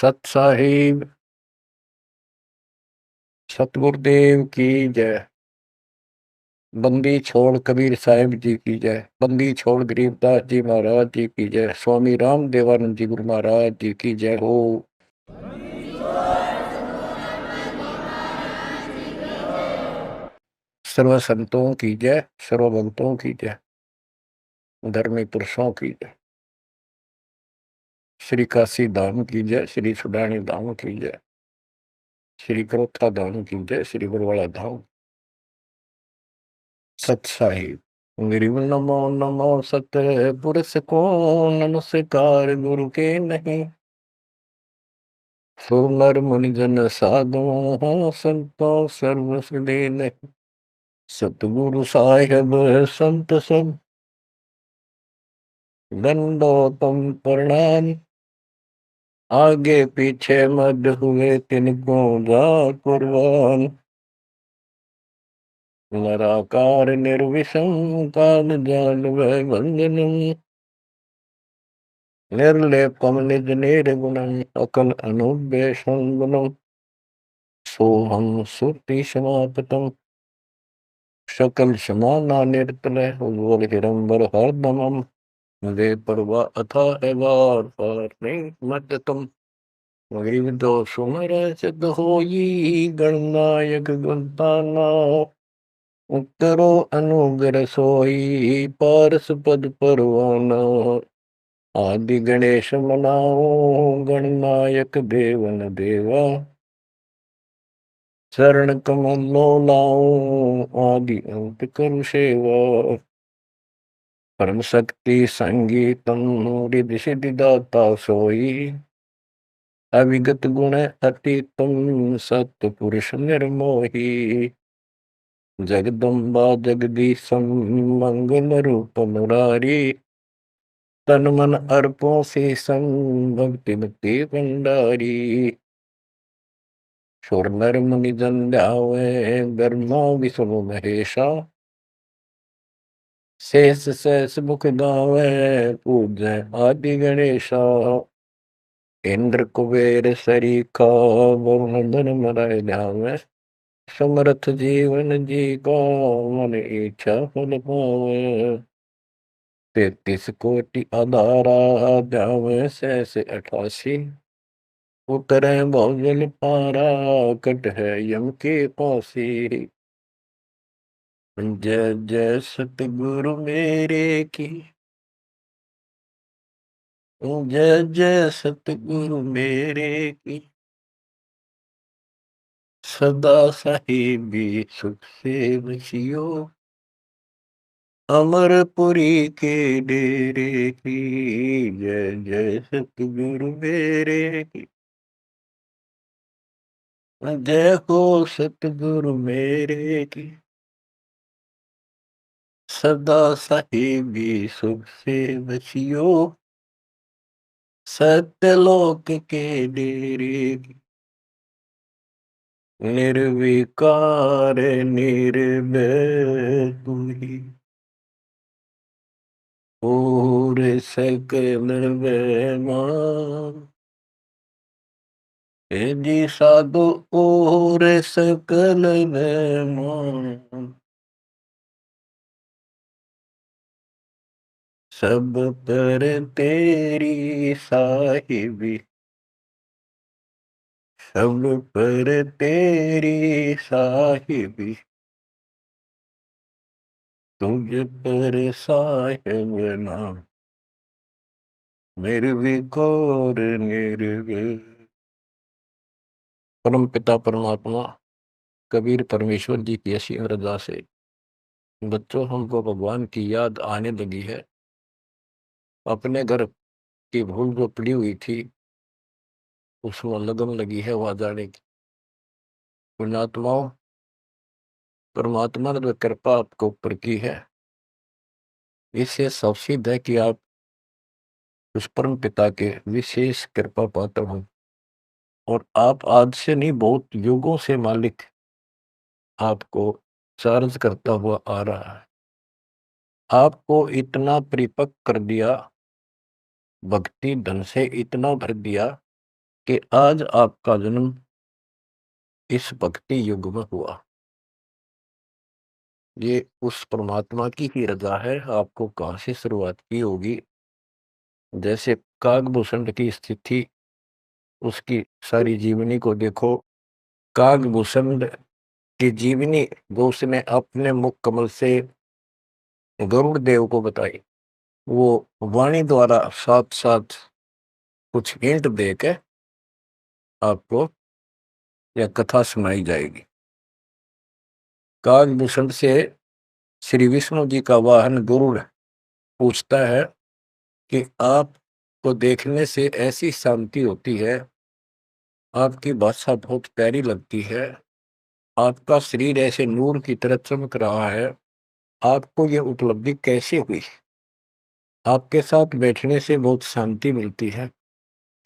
सत साहिब सतगुरुदेव की जय। बंदी छोड़ कबीर साहिब जी की जय। बंदी छोड़ गरीबदास जी महाराज जी की जय। स्वामी राम देवानंद जी गुरु महाराज जी की जय हो। सर्व संतों की जय, सर्व भक्तों की जय, धर्मी पुरुषों की जय। श्री काशी धाम की जय, श्री सुडानी धाम की जय, श्री करोत्था धाम की जय, श्री बरवाड़ा धाम। सत साहिब गिरिव नमो नमो सत पुरुष को नमस्कार गुरु के नहीं। सो नर मुनि जन साधु संतो सर्व दे नहीं। सतगुरु साहिब संत सब दंडोतम प्रणाम। आगे पीछे मद हुए तिनको जा कुर्बान। नराकार निर्विषम काल जाल वै बंधनम। निर्लेपम निज निर्गुणम अकल अनुवेशम गुणम। सोहम सुरति समापतम सकल समाना निर्तलय उज्ज्वल हिरंबर हरदमम। वे परवा अथा एवार पार नहीं मत तुम। गरीब दो सुमर सिद्ध होई गणनायक गुणताना। उत्तरो अनुग्रह सोई पारस पद परवाना। आदि गणेश मनाओ गणनायक देवन देवा। शरण कमलो लाओ आदि अंत कर सेवा। परम शक्ति संगीतम रिद्धि सिद्धि दाता सोई। अविगत गुण अतीतम सत्य पुरुष निर्मोही। जगदम्बा जगदीशम मंगल रूप मुरारी। तन मन अर्पों से संग भक्ति मुक्ति भंडारी। सुर नर मुनि जन ध्यावे ब्रह्मा विष्णु महेशा। शेष शेष मुख गावे पूजय आदि गणेशा। इंद्र कुबेर सरीखा वरुण धन मरय ध्यावे। समर्थ जीवन जी का मन इच्छा फल पावे। 33 कोटि आधारा ध्यावे शेष 88। उतरे भोजन पारा कट है यम के पासी। जय जय सतगुरु मेरे की। जय जय सतगुरु मेरे की। सदा साहिबी सुख से बसियो। अमरपुरी के डेरे की। जय जय सतगुरु मेरे की। जय हो सतगुरु मेरे की। सदा साहिबी सुख से बसियो। सत्यलोक के डेरे की। निर्विकार निर्भय तू ही। और सकल बेमान। हे जी साधु और सकल बेमान। सब पर तेरी साहिबी। सब पर तेरी साहिबी। तुझ पर साहिब नाम। निर्विकार निर्भय। परम पिता परमात्मा कबीर परमेश्वर जी की ऐसी अरदास है। बच्चों हमको भगवान की याद आने लगी है। अपने घर की भूल जो पड़ी हुई थी उसमें लगन लगी है वहां जाने की। पुण्यात्माओं, परमात्मा ने जो कृपा आपके ऊपर की है इससे सावसिद है कि आप उस परम पिता के विशेष कृपा पात्र हो। और आप आज से नहीं बहुत युगों से मालिक आपको चार्ज करता हुआ आ रहा है। आपको इतना परिपक्व कर दिया, भक्ति धन से इतना भर दिया कि आज आपका जन्म इस भक्ति युग में हुआ। ये उस परमात्मा की ही रज़ा है, आपको कहाँ से शुरुआत की होगी। जैसे कागभूषण की स्थिति, उसकी सारी जीवनी को देखो। कागभूषण की जीवनी जो उसने अपने मुख कमल से गरुड़ देव को बताई, वो वाणी द्वारा साथ साथ कुछ हिंट देके आपको यह कथा सुनाई जाएगी। कागभूषण से श्री विष्णु जी का वाहन गरुड़ पूछता है कि आपको देखने से ऐसी शांति होती है, आपकी भाषा बहुत प्यारी लगती है, आपका शरीर ऐसे नूर की तरह चमक रहा है, आपको ये उपलब्धि कैसे हुई। आपके साथ बैठने से बहुत शांति मिलती है,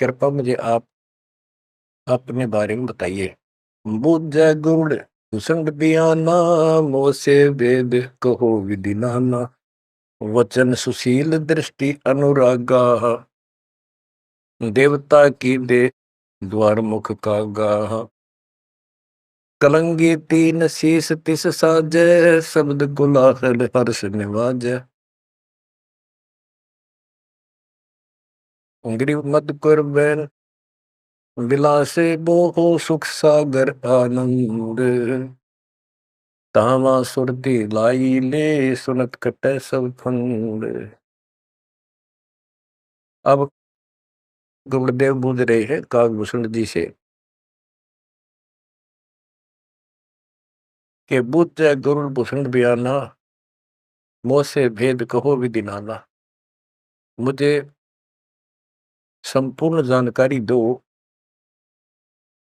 कृपया मुझे आप अपने बारे में बताइए। बुझ गुड़ भूषण बियाना, मोह से वेद कहो विधि नाना, वचन सुशील दृष्टि अनुरागा, देवता की दे द्वार मुख का गाह, कलंगी तीन शीस तिस साजे, शब्द गुलाहल हर्ष निवाजे, गिरि मद कर बैन विलासे बोहो सुख सागर आनंद, तावा सुरती लाई ले सुनत कटे सब फंद। अब गुरुदेव बूझ रहे हैं कागभूषण जी से कि बुझ गुरु भूषण बयाना, मोह से भेद कहो विधि नाना। मुझे संपूर्ण जानकारी दो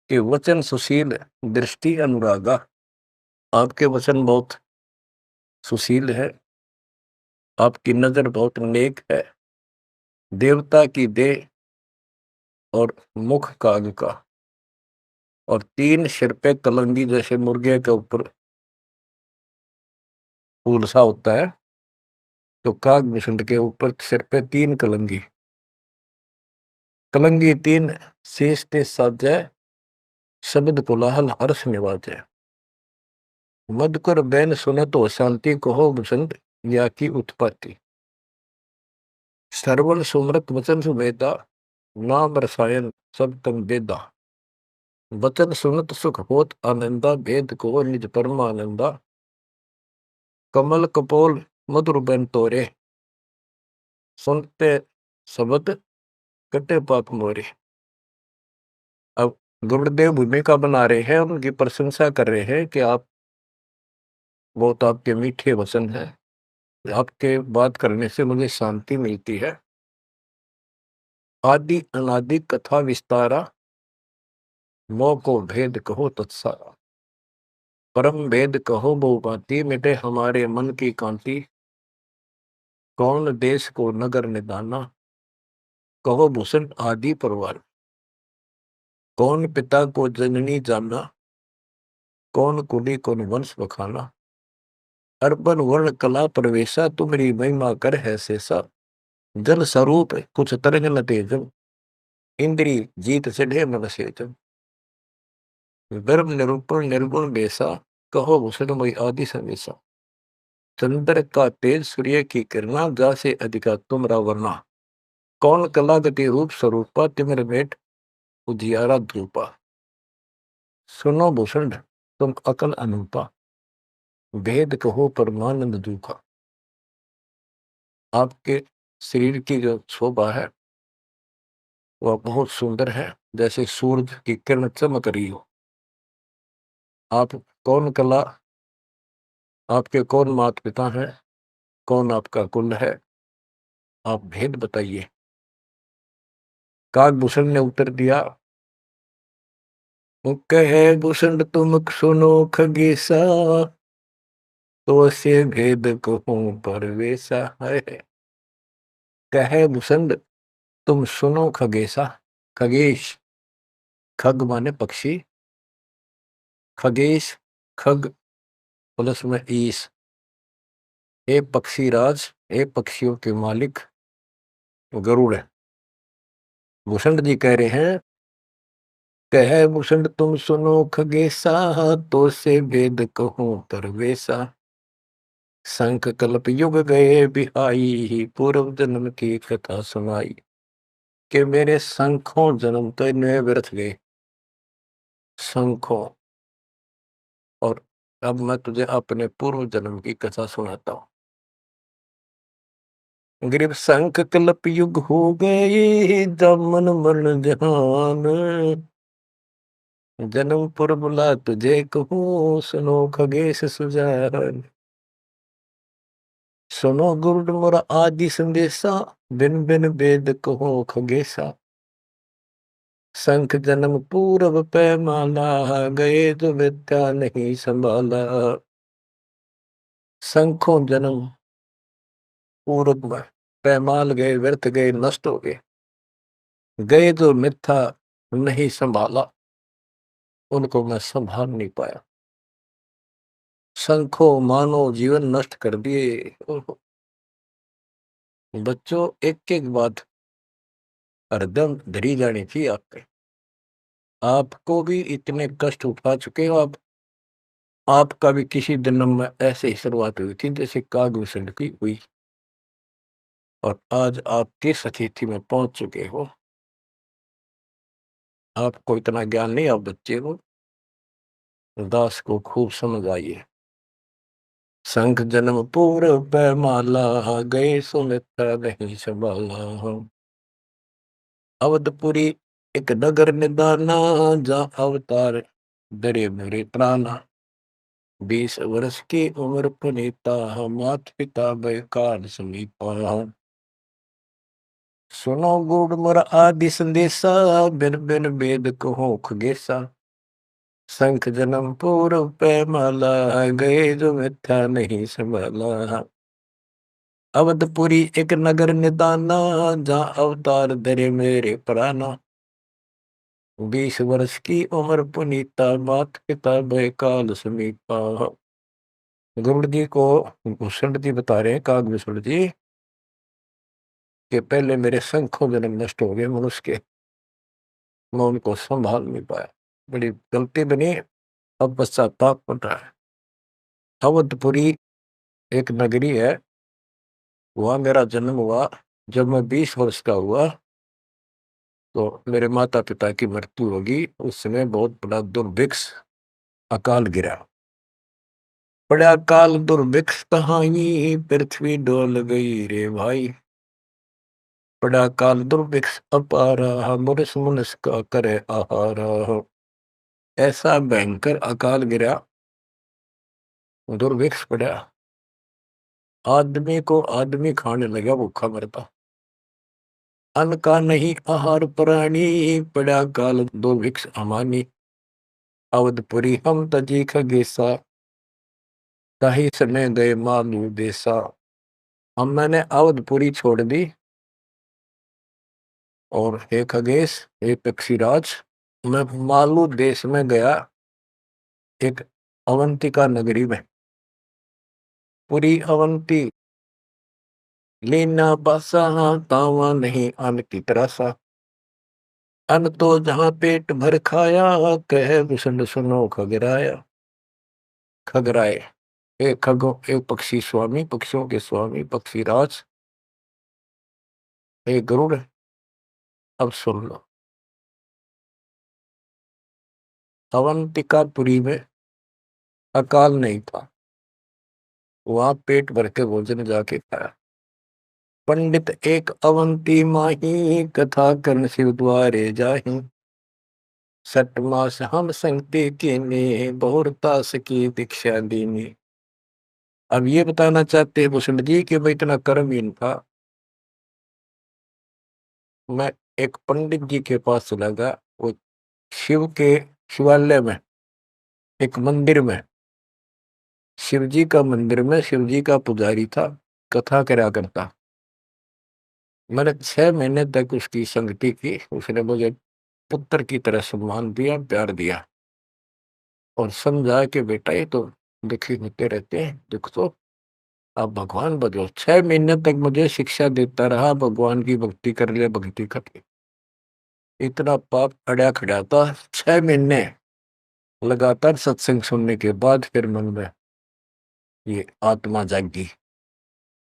कि वचन सुशील दृष्टि अनुरागा, आपके वचन बहुत सुशील है, आपकी नजर बहुत नेक है, देवता की देह और मुख काग का, और तीन सिर पे कलंगी जैसे मुर्गे के ऊपर फूल सा होता है, तो कागभूषण के ऊपर सिर पे तीन कलंगी, कलंगी तीन शेष ते साजे, शब्द कोलाहल हर्ष निवाजे, मधुकर बैन सुनत हो शांति कहो बसंत, या की उत्पत्ति, सरवण सुमरत वचन सुवेदा, नाम रसायन सब तम वेदा, वचन सुनत सुख होत आनंदा, भेद को निज परमानंदा, कमल कपोल मधुर बैन तोरे, सुनते शब्द कटे पाप मोरे। अब गुरुदेव भूमिका बना रहे हैं, उनकी प्रशंसा कर रहे हैं कि आप बहुत, आपके मीठे वचन हैं, आपके बात करने से मुझे शांति मिलती है। आदि अनादि कथा विस्तारा, मोह को भेद कहो तत्सारा, परम भेद कहो बहु भांति, मिटे हमारे मन की कांति, कौन देश को नगर निदाना, कहो भूषण आदि परवार, कौन पिता को जननी जाना, कौन कुली कौन वंश बखाना, अर्पण वर्ण कला प्रवेशा, तुम्हारी महिमा कर है शेषा, जल स्वरूप कुछ तरंग न तेजम, इंद्री जीत चढ़े मन सेजम, गर्भ निरूपण निर्गुण बेसा, कहो भूषण मई आदि सवेसा, चंद्र का तेज सूर्य की किरणा, जा से अधिका तुमरा वरना, कौन कला गति रूप स्वरूपा, तिमिर भेंट उजियारा धूपा, सुनो भूषण तुम अकल अनूपा, भेद कहो परमानंद दुखा। आपके शरीर की जो शोभा है वह बहुत सुंदर है, जैसे सूरज की किरण चमक रही हो। आप कौन कला, आपके कौन माता पिता हैं, कौन आपका कुल है, आप भेद बताइए। कागभूषण ने उत्तर दिया, कहे भूषण तुम सुनो खगेसा, तो से भेद कहूं परवेसा है। कहे भूषण तुम सुनो खगेसा, खगेश, खग माने पक्षी, खगेश खग प्लस में ईश, ए पक्षी राज, ए पक्षियों के मालिक गरुड़ है। भूषण जी कह रहे हैं कह भूषण तुम सुनो खगेसा, तो से वेद कहूं तरवेसा। संख कल्प युग गए बिहाई, पूर्व जन्म की कथा सुनाई। कि मेरे संखों जन्म तो इनमें व्यर्थ गए, संखों। और अब मैं तुझे अपने पूर्व जन्म की कथा सुनाता हूं। ग्रीब संख कल्प युग हो गए, जमन मरण जहान। जन्म पर बुला तुझे कहूँ, सुनो खगेश सुजान। सुनो गुरुड मोरा आदि संदेशा, बिन बिन वेद कहो खगेसा। संख जन्म पूरब पैमाला, गए तो विद्या नहीं संभाला। संखों जन्म पूरब में पैमाल गए, व्यर्थ गए, नष्ट हो गए। गए तो मिथ्या नहीं संभाला, उनको मैं संभाल नहीं पाया। संखों मानो जीवन नष्ट कर दिए। बच्चों, एक एक बात हरदम धरी जानी चाहिए आपके। आपको भी इतने कष्ट उठा चुके हो आप। आपका भी किसी जन्म में ऐसे ही शुरुआत हुई थी जैसे कागभूषण की हुई, और आज आप किस स्थिति में पहुंच चुके हो। आपको इतना ज्ञान नहीं, आप बच्चे हो। दास को खूब समझ आइए। संख जन्म पूर्व पैमाला, गए सुमित्रा नहीं संभाला। अवधपुरी एक नगर निदाना, जा अवतार दरे मेरे प्राणा। 20 वर्ष की उम्र पुनीता, मात पिता बेकार समीपा। सुनो गुड़ मोर आदि संदेशा, बिन बिन वेद कहो खगेसा। संख जन्म पूर्व पैमाला, गए जो मिथ्या नहीं संभाला। अवधपुरी एक नगर निदाना, जहाँ अवतार धरे मेरे प्राणा। 20 वर्ष की उम्र पुनीता, मात पिता बेकाल समीपा। गरुड़ जी को भूषण जी बता रहे हैं, कागभूषण जी, कि पहले मेरे शंखों जन्म नष्ट हो गए मनुष्य के, मैं उनको संभाल नहीं पाया। बड़ी गलती बनी, अब पश्चाताप बन रहा है। अवधपुरी एक नगरी है, वहां मेरा जन्म हुआ। जब मैं 20 वर्ष का हुआ तो मेरे माता पिता की मृत्यु होगी। उस समय बहुत बड़ा दुर्भिक्ष अकाल गिरा। बड़ा अकाल दुर्भिक्ष कहानी, पृथ्वी डोल गई रे भाई। बड़ा काल दुर्भिक्ष अपारा, मुरस मुनस का करे आहारा। ऐसा भयंकर अकाल गिरा, दुर्भिक्ष पड़ा। आदमी को आदमी खाने लगा, भूखा मरता। अन्न का नहीं आहार प्राणी, पड़ा काल दुर्भिक्ष अमानी। अवधपुरी हम तजी खगेसा, ताही सने गए मालू देसा। हम मैंने अवधपुरी छोड़ दी, और हे खगेश, हे पक्षीराज, मैं मालू देश में गया, एक अवंतिका नगरी में। पूरी अवंती लीना बसा, तावा नहीं अन्न की तरासा। अन्न तो जहां पेट भर खाया, कहे भूषण सुनो खगराया। खगराए, एक खगो, एक पक्षी स्वामी, पक्षियों के स्वामी पक्षीराज, एक गरुड़, अब सुन लो। अवंतिकापुरी में अकाल नहीं था, वहां पेट भर के भोजन जाके खाया। पंडित एक अवंती माही, कथा कर्ण शिव द्वारे जाही। 6 मास हम संगति कीनी, बहुरतास की दीक्षा दीनी। अब ये बताना चाहते हैं भूषण जी कि मैं इतना कर्महीन था। मैं एक पंडित जी के पास चला गया, वो शिव के शिवालय में, एक मंदिर में, शिव जी का मंदिर में, शिव जी का पुजारी था, कथा करा करता। मैंने 6 महीने तक उसकी संगति की। उसने मुझे पुत्र की तरह सम्मान दिया, प्यार दिया, और समझा कि बेटा ये तो दुखी होते रहते हैं, दुख तो आप भगवान बनो। 6 महीने तक मुझे शिक्षा देता रहा, भगवान की भक्ति कर ले, भक्ति कर ले। इतना पाप अड़ा खड़ा था। 6 महीने लगातार सत्संग सुनने के बाद फिर मन में ये आत्मा जागी।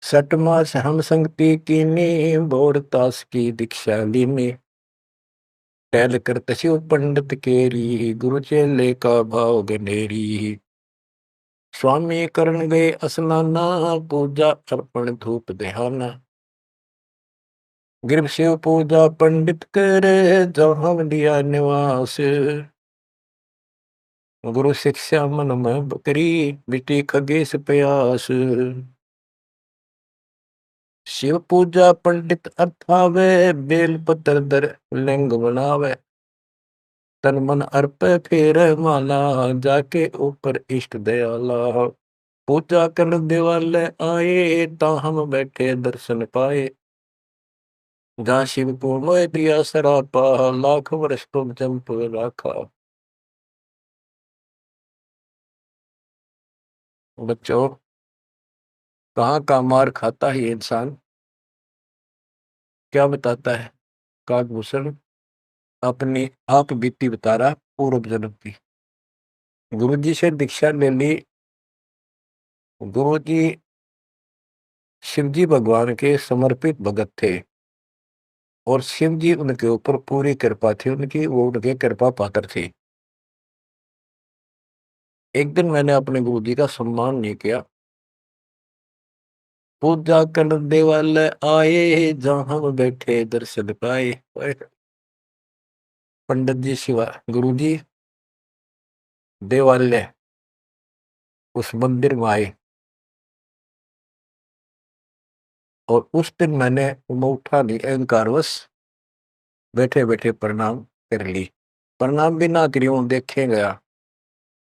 सठ मास हम संगति कीनी, बोर तास की दीक्षा लीनी। टहल कर तस्यु पंडित केरी, गुरु चेले का भाव गनेरी। स्वामी करण गए स्नाना, पूजा अर्पण धूप देहाना। गिर शिव पूजा पंडित करे, जहाँ लिया निवास। गुरु शिक्षा मन में बकरी, बिटी खगेश प्यास। शिव पूजा पंडित अर्थावे, बेल पत्र दर लिंग बनावे। तन मन अर्प फेर माला, जाके ऊपर इष्ट दयाला। पूजा कर दिवाले आए, ता हम बैठे दर्शन पाए। जहाँ शिव को मोह दिया सरापा, लाख वर्ष तुम जंप राखा। बच्चों, कहाँ का मार खाता है इंसान, क्या बताता है काकभूषण? अपनी आप बीती बता रहा पूर्व जन्म की। गुरु जी से दीक्षा ले ली। गुरु जी शिव जी भगवान के समर्पित भगत थे और शिव जी उनके ऊपर पूरी कृपा थी उनकी, वो उनके कृपा पात्र थे। एक दिन मैंने अपने गुरु जी का सम्मान नहीं किया। पूजा कर देवालय आए, जहां हम बैठे दर्शन पाए। पंडित जी शिवा गुरु जी देवालय उस मंदिर में आए और उस दिन मैंने उठा नहीं, अहंकारवश बैठे बैठे प्रणाम कर ली। प्रणाम भी ना करी हूं, देखे गया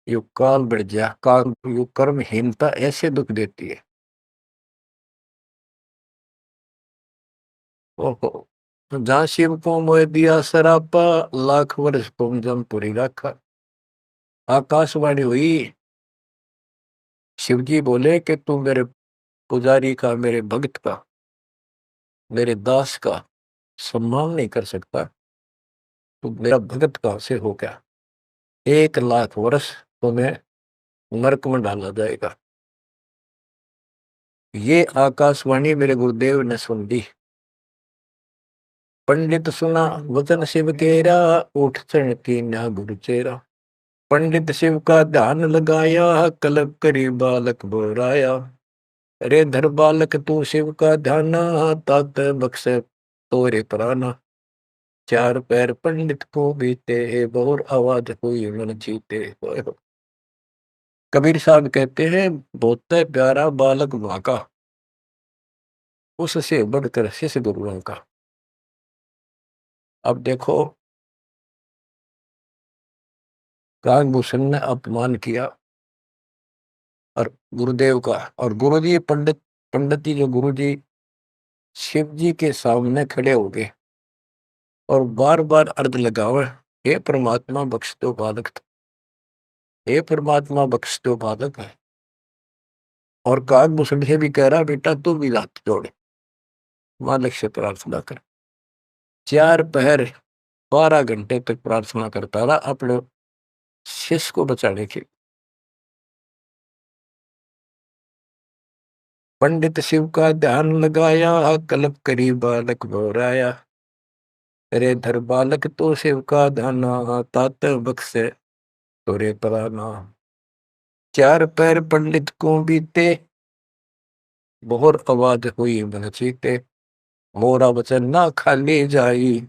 यु काल बढ़ गया। काल यु कर्महीनता ऐसे दुख देती है। ओहो, जहाँ शिव को मोह दिया सरापा, लाख वर्ष तुम जमपुरी रखा। आकाशवाणी हुई। शिव जी बोले कि तू मेरे पुजारी का, मेरे भक्त का, मेरे दास का सम्मान नहीं कर सकता, तू मेरा भगत कहां से हो गया? 1 लाख वर्ष तुम्हें नरक में डाला जाएगा। ये आकाशवाणी मेरे गुरुदेव ने सुन ली। पंडित सुना वचन शिव केरा, उठ चढ़ कीन्या गुरु चेरा। पंडित शिव का ध्यान लगाया, कलब करी बालक बोराया। रे धर बालक तू शिव का ध्याना, तात बख्शे तोरे प्राणा। 4 पैर पंडित को बीते, बहुत आवाज हुई मन जीते। कबीर साहब कहते हैं, बहुत प्यारा बालक वहां का, उससे बढ़कर शिष्य गुरुओं का। अब देखो, काकभूषण ने अपमान किया और गुरुदेव का, और गुरु जी पंडित जी जो गुरु जी शिव जी के सामने खड़े हो गए और बार बार अर्ज लगावे, हे परमात्मा बख्श दो बालक, हे परमात्मा बख्श दो बालक है। और काकभूषण से भी कह रहा, बेटा तू भी हाथ जोड़े, मालिक से प्रार्थना कर। 4 पहर 12 घंटे तक प्रार्थना करता रहा अपने शिष्य को बचाने के। पंडित शिव का ध्यान लगाया, कल्प करी बालक बोराया। रे धर बालक तो शिव का ध्याना, तात बख्शे तोरे प्राणा। 4 पैर पंडित को बीते, बहुत आवाज हुई मन चीते। मोरा वचन ना खाली जाई,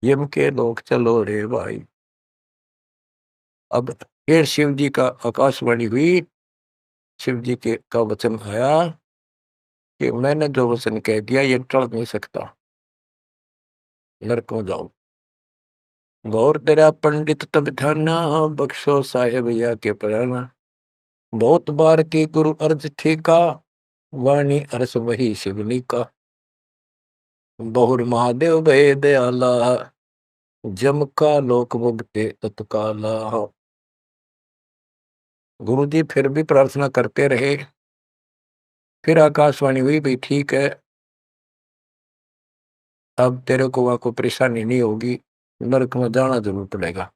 यम के लोग चलो रे भाई। अब फिर शिव जी का आकाशवाणी हुई। शिव जी के का वचन आया कि मैंने जो वचन कह दिया ये टल नहीं सकता, नरक में जाओ। गौर तेरा पंडित तब ध्याना, बख्शो साहेब या के प्राणा। बहुत बार की गुरु अर्ज ठीका, वाणी अरस वही शिवनी का। बहुर महादेव भय दयाला, जम का लोक मुक्ते तत्काला। गुरु जी फिर भी प्रार्थना करते रहे। फिर आकाशवाणी हुई, भाई ठीक है, अब तेरे को वहां को परेशानी नहीं होगी, नरक में जाना जरूर पड़ेगा,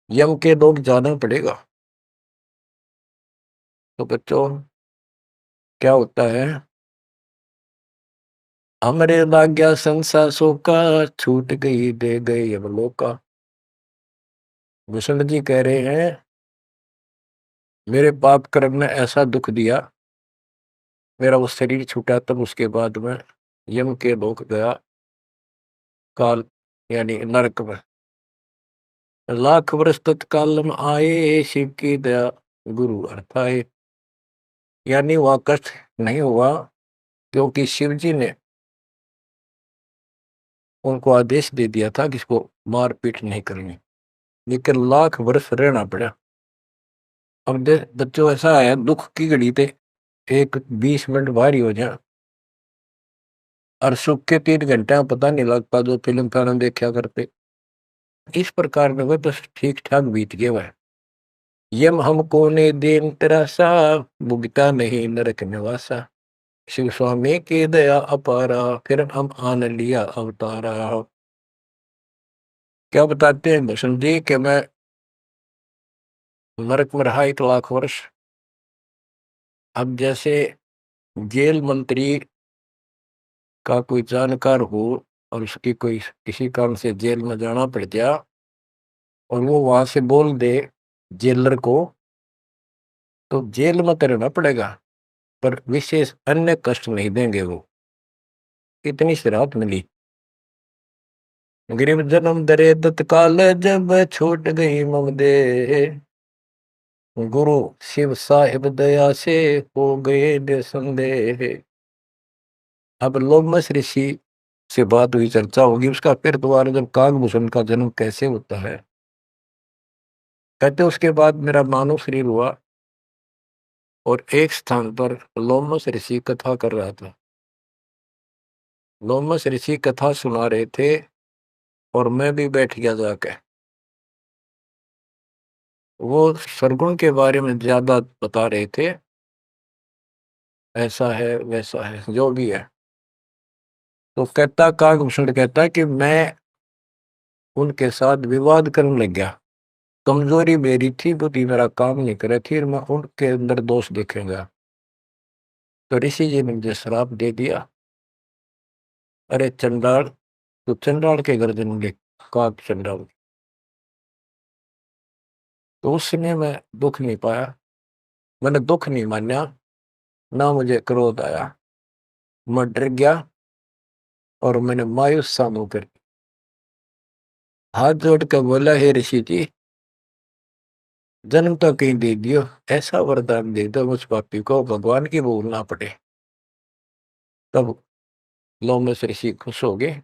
यम के लोग जाना पड़ेगा। तो बच्चों क्या होता है, हमरे लाग्या संसासों का, छूट गई दे गई अब लोका। भूषण जी कह रहे हैं मेरे पाप कर्म ने ऐसा दुख दिया, मेरा वो शरीर छूटा, तब उसके बाद में यम के लोक गया, काल यानी नरक में। लाख वर्ष तत्काल में आए, शिव की दया गुरु अर्थाए। यानी वह कष्ट नहीं हुआ, क्योंकि शिव जी ने उनको आदेश दे दिया था कि इसको मारपीट नहीं करनी, लेकिन लाख वर्ष रहना पड़ा। अब बच्चों ऐसा है, दुख की घड़ी थे एक 20 मिनट भारी हो जाए, और सुख के 3 घंटे में पता नहीं लगता, जो फिल्म फिल्म देखा करते। इस प्रकार में वह बस ठीक ठाक बीत गया वह। यम हमको ने देन तरासा, भुगता नहीं नरक निवासा। शिव स्वामी की दया अपारा, फिर हम आन लिया अवतारा। क्या बताते हैं भूषण जी कि मैं नरक में रहा 1 लाख वर्ष। अब जैसे जेल मंत्री का कोई जानकार हो और उसकी कोई किसी काम से जेल में जाना पड़ गया, और वो वहां से बोल दे जेलर को, तो जेल में तो रहना पड़ेगा, पर विशेष अन्य कष्ट नहीं देंगे वो। इतनी सी राहत मिली। गरीब जन्म दरे तत्काल, जब छूट गई मम दे। गुरु शिव साहिब दया से हो गए निसंदेह। अब लोमस ऋषि से बात हुई, चर्चा होगी उसका, फिर दोबारा जब कागभूषण का जन्म कैसे होता है, कहते उसके बाद मेरा मानव शरीर हुआ, और एक स्थान पर लोमस ऋषि कथा कर रहा था। लोमस ऋषि कथा सुना रहे थे, और मैं भी बैठ गया जाके। वो सरगुण के बारे में ज्यादा बता रहे थे, ऐसा है वैसा है जो भी है। तो कहता कागभूषण कहता कि मैं उनके साथ विवाद करने लग गया। कमजोरी मेरी थी, बुद्धि मेरा काम नहीं करे थी, और मैं उनके अंदर दोष देखेंगा। तो ऋषि जी ने मुझे श्राप दे दिया, अरे चंडाल, तो चंडाल के घर जन्म, काग चंडाल। तो उस समय मैं दुख नहीं पाया, मैंने दुख नहीं माना, ना मुझे क्रोध आया। मैं डर गया, और मैंने मायूस सा मुंह कर हाथ जोड़ कर बोला, हे ऋषि जी, जन्म तो कहीं दे दियो, ऐसा वरदान दे दो उस पापी को भगवान की भूल ना पड़े। तब लोमस ऋषि खुश हो गए,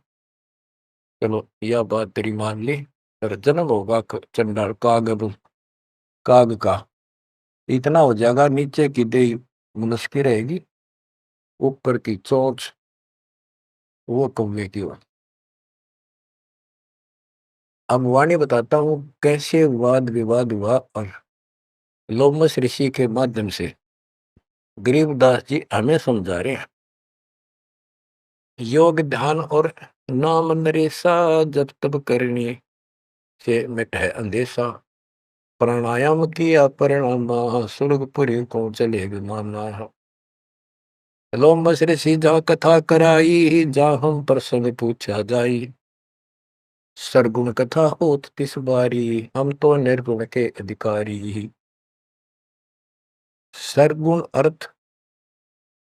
चलो यह बात तेरी मान ली, और जन्म होगा चंडाल काग का, इतना हो जाएगा, नीचे की देह मनुष्य रहेगी, ऊपर की चोंच वो कौवे की हो। अब वाणी बताता हूँ कैसे वाद विवाद हुआ, और लोमस ऋषि के माध्यम से गरीबदास जी हमें समझा रहे हैं। योग ध्यान और नाम नरेसा, जब तब करने से मिट है अंदेशा। प्राणायाम किया परिणाम, सुरगपुरी को चले विमाना। लोमस ऋषि जा कथा कराई, जा हम प्रसंग पूछा जाई। सरगुण कथा होत तिस बारी, हम तो निर्गुण के अधिकारी। सरगुण अर्थ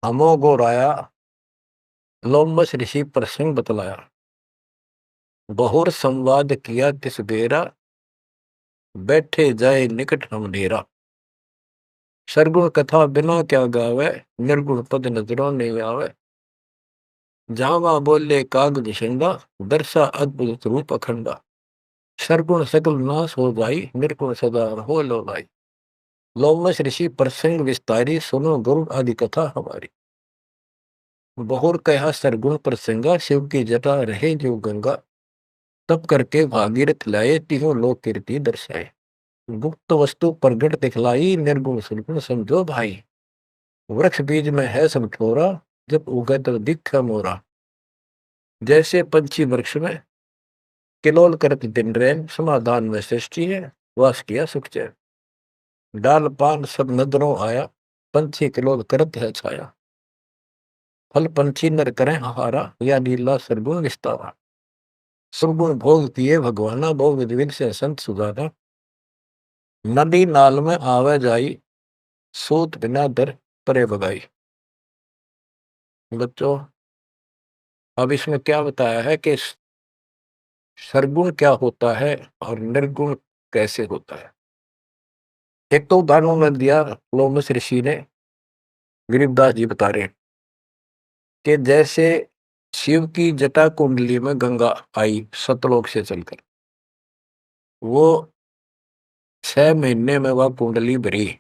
हमो गोराया, लोमस ऋषि प्रसंग बतलाया। बहुर संवाद किया तिस बेरा, बैठे जाए निकट हम डेरा। सरगुण कथा बिना क्या गावे, निर्गुण पद नजरों नहीं आवे। जावा बोले काग निशंगा, दर्शा अद्भुत रूप अखंडा। सरगुण सकल नाश हो जाई, निर्गुण सदा हो लो भाई। लोमस ऋषि प्रसंग विस्तारी, सुनो गुरु आदि कथा हमारी। बहुर कहा सरगुण प्रसंगा, शिव की जटा रहे जो गंगा। तब करके भागीरथ लाए, तीनों लोक कीर्ति दर्शाए। गुप्त वस्तु प्रगट दिखलाई, निर्गुण सुरगुण समझो भाई। वृक्ष बीज में है सब ठोरा, जब उगे तो दिख मोरा। जैसे पंछी वृक्ष में किलोल करत दिन रैन, समाधान में सृष्टि है, वास किया सुख चैन। डाल पान सब नदरों आया, पंछी किलोल करत है छाया। फल पंछी नर करें आहारा, या लीला सरगुण विस्तारा। सुरगुण भोग पिए भगवाना, भोग विविध से संत सुजाना। नदी नाल में आवे जाई, सूत बिना दर परे बगाई। बच्चों, अब इसमें क्या बताया है कि सरगुण क्या होता है और निर्गुण कैसे होता है। एक तो उदाहरण में दिया लोमस ऋषि ने, गरीबदास जी बता रहे हैं कि जैसे शिव की जटा कुंडली में गंगा आई सतलोक से चलकर, वो 6 महीने में वह कुंडली भरी,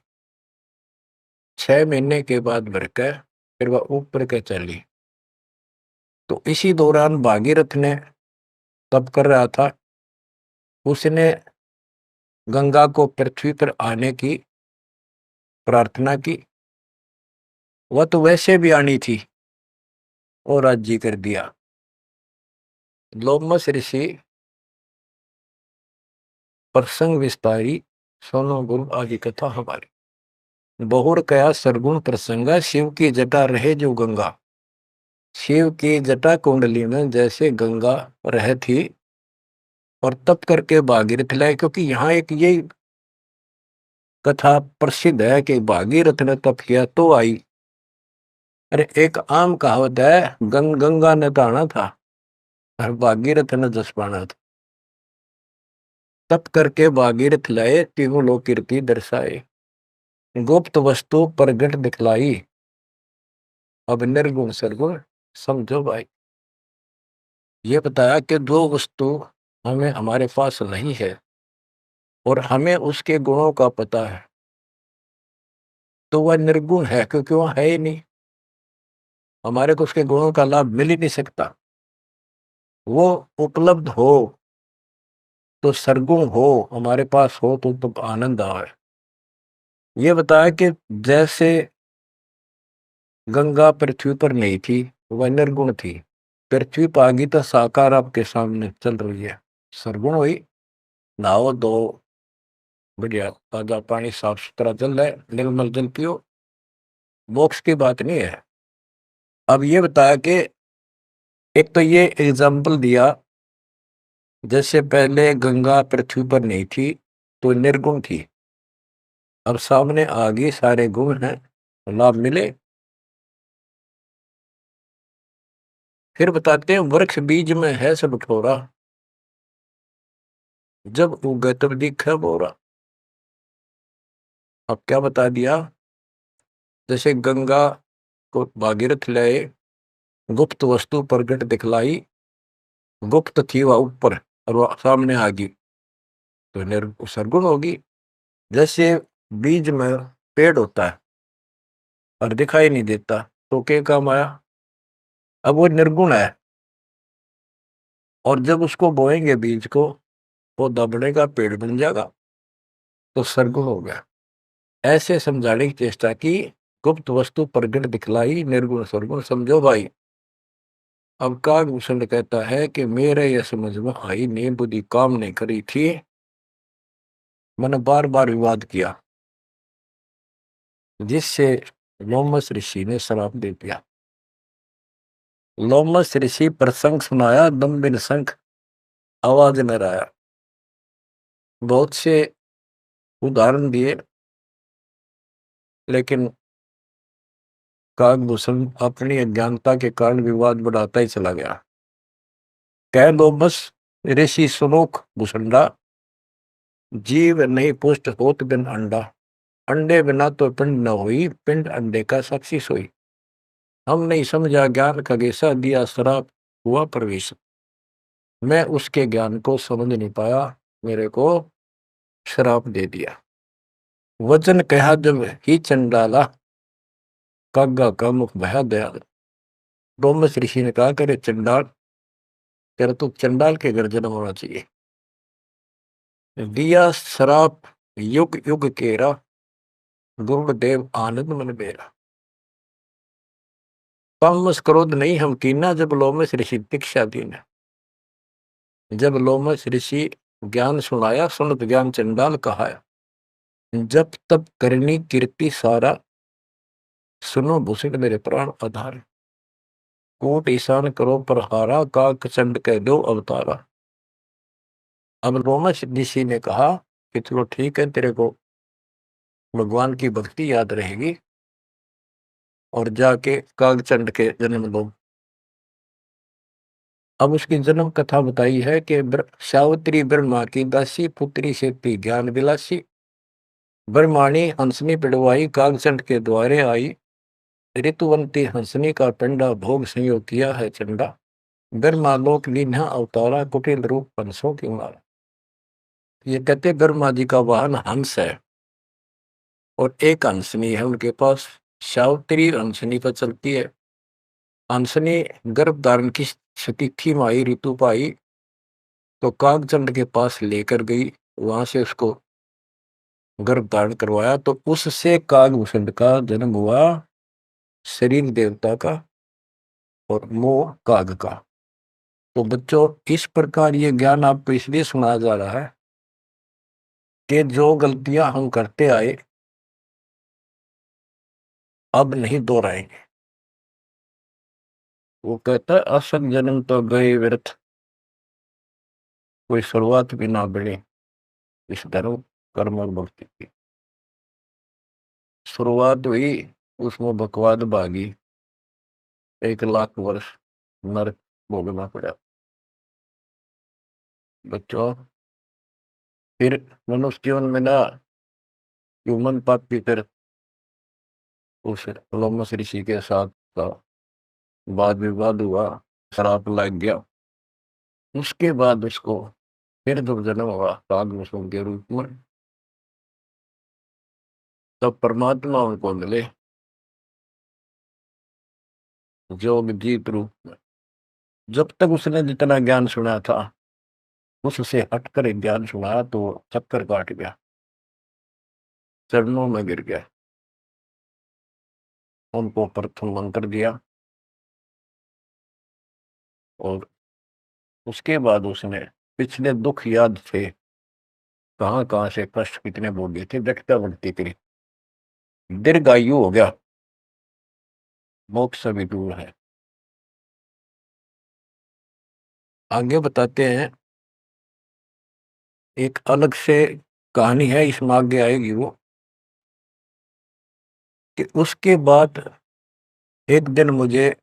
6 महीने के बाद भरकर फिर वह ऊपर के चली। तो इसी दौरान भागीरथ ने तप कर रहा था, उसने गंगा को पृथ्वी पर आने की प्रार्थना की। वह तो वैसे भी आनी थी और राज्य कर दिया। लोमस ऋषि प्रसंग विस्तारी, सोनो गुरु आदि कथा हमारी। बहुर कया सरगुण प्रसंगा, शिव की जटा रहे जो गंगा। शिव की जटा कुंडली में जैसे गंगा रह थी और तप करके भागीरथ लाए, क्योंकि यहाँ एक ये कथा प्रसिद्ध है कि भागीरथ ने तप किया तो आई। अरे एक आम कहावत है, गंगा ने नहाना था और भागीरथ ने जस पाना था। तप करके भागीरथ लाए, तीनों लोक कीर्ति दर्शाए। गुप्त वस्तु प्रगट दिखलाई, अब निर्गुण सरगुण समझो भाई। ये बताया कि दो वस्तु हमें हमारे पास नहीं है और हमें उसके गुणों का पता है, तो वह निर्गुण है, क्योंकि वह है ही नहीं, हमारे को उसके गुणों का लाभ मिल ही नहीं सकता। वो उपलब्ध हो तो सरगुण हो, हमारे पास हो तो आनंद आए। ये बताया कि जैसे गंगा पृथ्वी पर नहीं थी, वह निर्गुण थी। पृथ्वी पर आ गई तो साकार आपके सामने चल रही है, सरगुण हुई। नहाओ दो, बढ़िया ताजा पानी, साफ सुथरा जल है, निर्मल जल पियो, मोक्ष की बात नहीं है। अब ये बताया कि एक तो ये एग्जाम्पल दिया, जैसे पहले गंगा पृथ्वी पर नहीं थी तो निर्गुण थी, अब सामने आ गई, सारे गुण हैं, लाभ मिले। फिर बताते हैं, वृक्ष बीज में है सब ठोरा, जब उगे तब दिखे बोरा। अब क्या बता दिया, जैसे गंगा को भागीरथ लाए, गुप्त वस्तु प्रगट दिखलाई, गुप्त थी वह ऊपर और वह सामने आ गई तो सरगुण होगी। जैसे बीज में पेड़ होता है और दिखाई नहीं देता तो क्या काम आया, अब वो निर्गुण है, और जब उसको बोएंगे बीज को, पौधा बढ़ेगा, पेड़ बन जाएगा, तो सरगुण हो गया। ऐसे समझाने की चेष्टा की, गुप्त वस्तु प्रगट दिखलाई, निर्गुण सरगुण समझो भाई। अब कागभूषण कहता है कि मेरे यह समझ में आई नहीं, बुद्धि काम नहीं करी थी, मैंने बार बार विवाद किया, जिससे लोमस ऋषि ने श्राप दे दिया। लोमस ऋषि प्रसंग सुनाया, दम बिन शंख आवाज न आया। बहुत से उदाहरण दिए, लेकिन कागभूषण अपनी अज्ञानता के कारण विवाद बढ़ाता ही चला गया। कह लोमस ऋषि सुनोख भूषंडा, जीव नहीं पुष्ट होत बिन अंडा। अंडे बिना तो पिंड न हुई, पिंड अंडे का साक्षी सोई। हम नहीं समझा ज्ञान का गेसा, दिया श्राप हुआ प्रवेश। मैं उसके ज्ञान को समझ नहीं पाया, मेरे को श्राप दे दिया। वचन कहा जब ही चंडाला, कागा का मुख भया दयाल। डोमस ऋषि ने कहा, करे चंडाल, तेरा तो चंडाल के घर जन्म होना चाहिए। दिया श्राप युग युग केरा, गुरुदेव आनंद मन बेरा। कामस क्रोध नहीं हम कीना, जब लोमस ऋषि दीक्षा दीना। जब लोमश ऋषि ज्ञान सुनाया, सुनत ज्ञान चंडाल कहा, जब तब करनी कीर्ति सारा, सुनो भूषण मेरे प्राण आधार, कोट ईशान करो प्रहारा, काक चंड कह दो अवतारा। अब लोमश ऋषि ने कहा कि चलो ठीक है, तेरे को भगवान की भक्ति याद रहेगी और जाके कागचंड के जन्म लो। अब उसकी जन्म कथा बताई है कि सावित्री ब्रह्मा की दासी, पुत्री से थी ज्ञान विलासी, ब्रह्माणी हंसनी पिड़वाई, कागचंड के द्वारे आई, ऋतुवंती हंसनी का पिंडा, भोग संयोग किया है चंडा, ब्रह्मालोक लीन्हा अवतारा, कुटिल रूप पंसों की मारा। ये कहते ब्रह्मा जी का वाहन हंस है और एक हंसनी है उनके पास, सावित्री हंसनी पर चलती है। हंसनी गर्भ धारण की स्थिति में आई, ऋतु पाई तो कागचंद के पास लेकर गई, वहां से उसको गर्भ धारण करवाया, तो उससे कागभूषण का जन्म हुआ, शरीर देवता का और मोह काग का। तो बच्चों, इस प्रकार ये ज्ञान आपको इसलिए सुनाया जा रहा है कि जो गलतियां हम करते आए अब नहीं दोहराएंगे। वो कहता है असत जन्म तो गए व्यर्थ, कोई शुरुआत भी ना बढ़े इस धर्म कर्म और भक्ति की। शुरुआत हुई, उसमें बकवाद भागी, 1 लाख वर्ष नरक भोगना पड़ा। बच्चों, फिर मनुष्य जीवन में ना ह्यूमन पापी, फिर उस लोमस ऋषि के साथ का वाद विवाद हुआ, शराब लग गया। उसके बाद उसको फिर जब जन्म हुआ कागभूषण के रूप में, तब परमात्मा उनको मिले जोग जीत रूप में। जब तक उसने जितना ज्ञान सुना था उससे हटकर एक ज्ञान सुना तो चक्कर काट गया, चरणों में गिर गया, उनको प्रथम मंत्र दिया और उसके बाद उसने पिछले दुख याद थे, कहाँ कहाँ से कष्ट कितने भोगे थे, व्यक्ता भक्ति करी, दीर्घायु हो गया, मोक्ष भी दूर है। आगे बताते हैं, एक अलग से कहानी है, इसमें आगे आएगी वो, कि उसके बाद एक दिन मुझे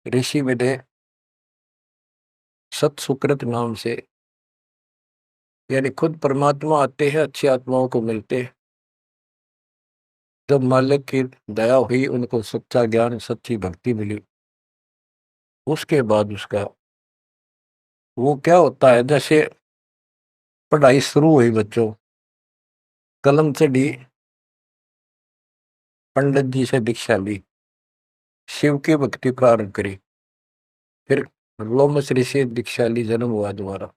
ऋषि मिले सत सुकृत नाम से, यानी खुद परमात्मा आते हैं, अच्छी आत्माओं को मिलते। जब मालिक की दया हुई, उनको सच्चा ज्ञान सच्ची भक्ति मिली, उसके बाद उसका वो क्या होता है, जैसे पढ़ाई शुरू हुई बच्चों, कलम चढ़ी, पंडित जी से दीक्षा ली, शिव की भक्ति प्रारंभ करी, फिर लोमस ऋषि से दीक्षा ली, जन्म हुआ दोबारा।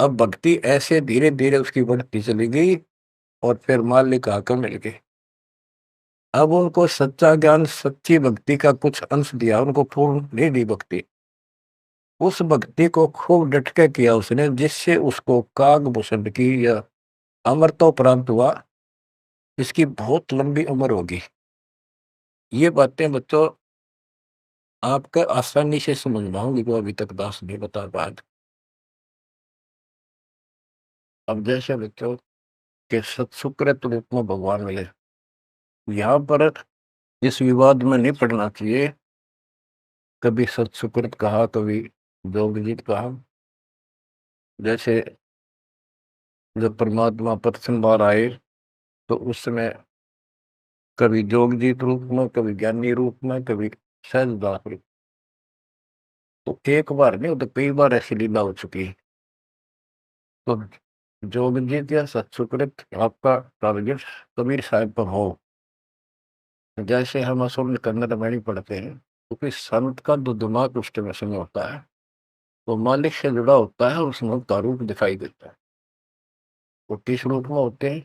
अब भक्ति ऐसे धीरे धीरे उसकी बढ़ती चली गई और फिर मालिक आकर मिल गए। अब उनको सच्चा ज्ञान सच्ची भक्ति का कुछ अंश दिया, उनको पूर्ण नहीं दी भक्ति। उस भक्ति को खूब डट के किया उसने, जिससे उसको कागभूषण की या अमरता प्राप्त हुआ। इसकी बहुत लंबी उम्र होगी। ये बातें बच्चों आपका आसानी से समझ पाऊंगी जो अभी तक दास नहीं बता पाया। अब जैसे बच्चों के सत्सुकृत रूप में भगवान मिले, यहाँ पर इस विवाद में नहीं पड़ना चाहिए, कभी सत्सुकृत कहा, कभी जोगजीत कहा। जैसे जब परमात्मा प्रथम बार आए तो उस समय कभी जोगजीत रूप में, कभी ज्ञानी रूप में, कभी सहजदास रूप। तो एक बार नहीं, वो तो कई बार ऐसी लीला हो चुकी है। तो जोगजीत या सत्सुकृत आपका टारगेट कबीर साहब पर हो, जैसे हम असल कन्नड़ में नहीं पढ़ते हैं, क्योंकि संत का जो दिमाग उस समय होता है वो मालिक से जुड़ा होता है, उसमें उसका रूप दिखाई देता है। वो किस रूप में होते हैं,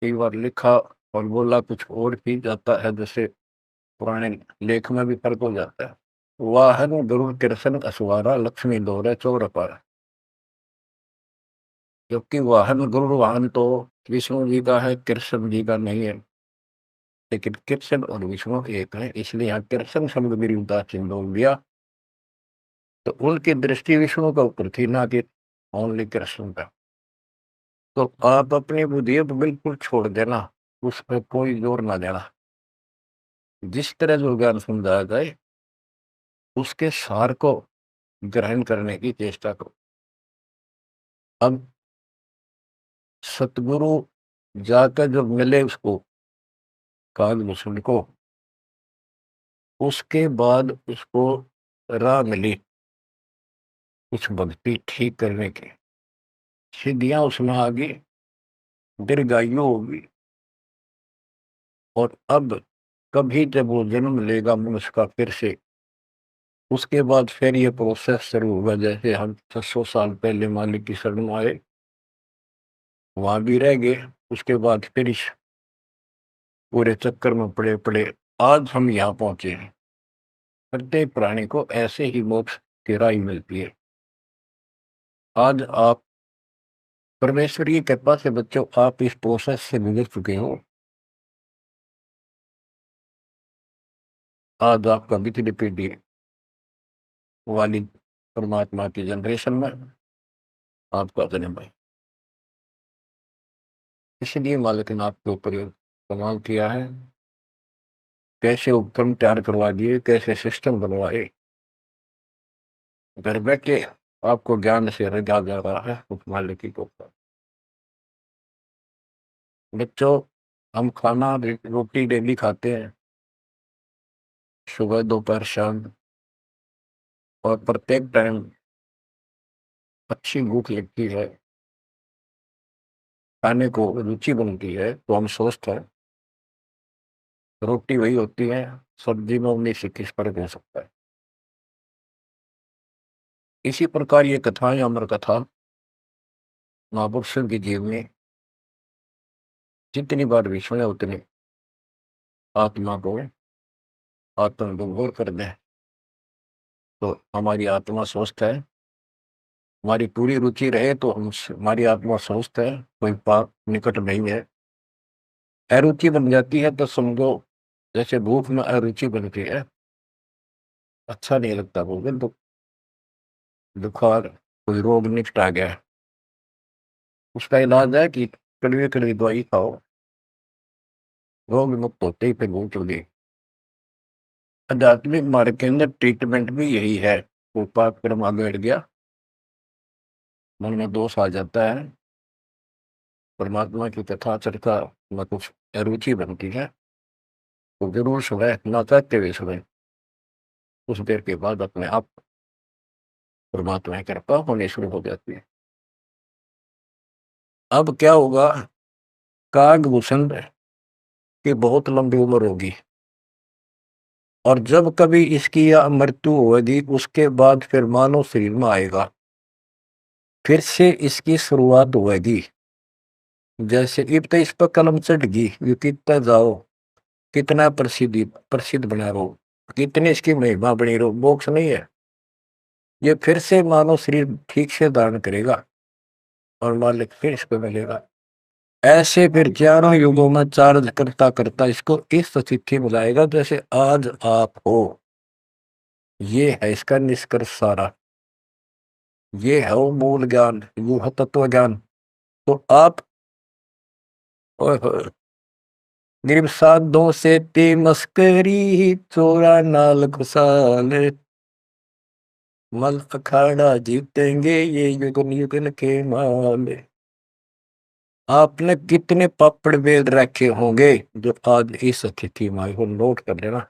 कई बार लिखा और बोला कुछ और भी जाता है, जैसे पुराने लेख में भी फर्क हो जाता है। वाहन गुरु कृष्ण असवारा लक्ष्मी दौरे चोर पर। जबकि वाहन गुरु वाहन तो विष्णु जी का है, कृष्ण जी का नहीं है। लेकिन कृष्ण और विष्णु एक है, इसलिए यहाँ कृष्ण शब्द मेरी उदासीन बोल दिया। तो उनकी दृष्टि विष्णु का ऊपर थी, ना कि ओनली कृष्ण का। तो आप अपनी बुद्धि बिल्कुल छोड़ देना, उस पर कोई जोर ना देना। जिस तरह जो ज्ञान समझाया जाए उसके सार को ग्रहण करने की चेष्टा करो। अब सतगुरु जाकर जब मिले उसको, कालभूषण को, उसके बाद उसको राह मिली कुछ भक्ति ठीक करने की, सिद्धियां उसमें आ गई, दीर्घायु होगी। और अब कभी जब वो जन्म लेगा मनुष्य का फिर से, उसके बाद फिर ये प्रोसेस शुरू होगा। जैसे हम 600 साल पहले मालिक की शरण में आए, वहां भी रह गए, उसके बाद फिर इस पूरे चक्कर में पड़े पड़े आज हम यहाँ पहुंचे हैं। प्रत्येक प्राणी को ऐसे ही मोक्ष की राह मिलती है। आज आप परमेश्वर की कृपा से बच्चों आप इस प्रोसेस से गुजर चुके हो। आज आपका बिजली पीढ़ी वाली परमात्मा की जनरेशन में आपका जन्म है। इसलिए मालिक ने आपके ऊपर ये कमाल किया है, कैसे उपक्रम तैयार करवा दिए, कैसे सिस्टम बनवाए। घर बैठे आपको ज्ञान से रंगा जा रहा है उस मालिक के ऊपर। बच्चों, हम खाना रोटी डेली खाते हैं, सुबह दोपहर शाम, और प्रत्येक टाइम अच्छी भूख लगती है, खाने को रुचि बनती है, तो हम स्वस्थ हैं। रोटी वही होती है, सब्जी में 19-21 फर्क हो सकता है। इसी प्रकार ये कथाएं, अमर कथा महापुरुषों की जीवनी जितनी बार भी सुने उतनी आत्मा को आत्मविभोर कर दें, तो हमारी आत्मा स्वस्थ है। हमारी पूरी रुचि रहे तो हम, हमारी आत्मा स्वस्थ है, कोई पाप निकट नहीं है। अरुचि बन जाती है तो समझो जैसे भूख में अरुचि बनती है, अच्छा नहीं लगता, भोजन तो बुखार कोई रोग निकट आ गया है, उसका इलाज है कि कड़वी कड़वी दवाई खाओ, रोग मुक्त होते ही फिर भूख लगी। आध्यात्मिक मार्ग के अंदर ट्रीटमेंट भी यही है। वो पाप कर्म आगे बढ़ गया, मन में दोष आ जाता है, परमात्मा की कथा चर्चा में कुछ अरुचि बनती है, तो जरूर सुबह ना चाहते हुए सुबह, कुछ देर के बाद अपने आप परमात्मा की कृपा होनी शुरू हो जाती है। अब क्या होगा, कागभूषण की बहुत लंबी उम्र होगी, और जब कभी इसकी यह मृत्यु होगी उसके बाद फिर मानव शरीर में आएगा, फिर से इसकी शुरुआत होगी। जैसे इब तो इस पर कलम चढ़ गई, ये कितना जाओ, कितना प्रसिद्धि प्रसिद्ध बना रहो, कितनी इसकी महिमा बनी रहो, मोक्ष नहीं है। ये फिर से मानव शरीर ठीक से धारण करेगा और मालिक फिर इसको मिलेगा। ऐसे फिर चारों युगों में चार्ज करता करता इसको इस स्थिति में लाएगा जैसे आज आप हो। ये है इसका निष्कर्ष सारा, ये है वो मूल ज्ञान, वो है तत्व ज्ञान। तो आप ओए होए, निर्साधों से ते मस्करी, चोरा नाल खुशाल, मल अखाड़ा जीतेंगे ये युगन युगन के माल। आपने कितने पापड़ बेल रखे होंगे जो आज इस स्थिति में आए हो, नोट कर लेना।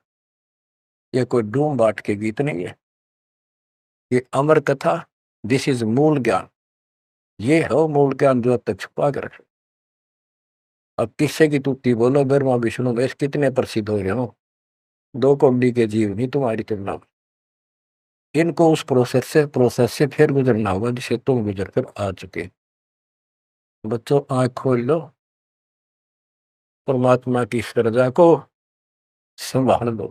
ये कोई डूम बाट के गीत नहीं है, ये अमर कथा, दिस इज मूल ज्ञान। ये है मूल ज्ञान जो अब तक छुपा कर रखे। अब किससे की तुत्ती बोलो, ब्रह्मा विष्णु महेश कितने प्रसिद्ध हो रहे हो, दो कौड़ी के जीव नहीं तुम्हारी तुलना में। इनको उस प्रोसेस से फिर गुजरना होगा जिसे तुम गुजर कर आ चुके। बच्चों आंख खोल लो, परमात्मा की श्रद्धा को संभाल लो,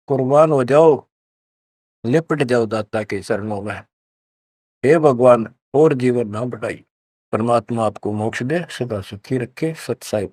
कुर्बान हो जाओ, लिपट जाओ दाता के चरणों में। हे भगवान, और जीवन ना बढ़ाई। परमात्मा आपको मोक्ष दे, सदा सुखी रखे। सत्साई।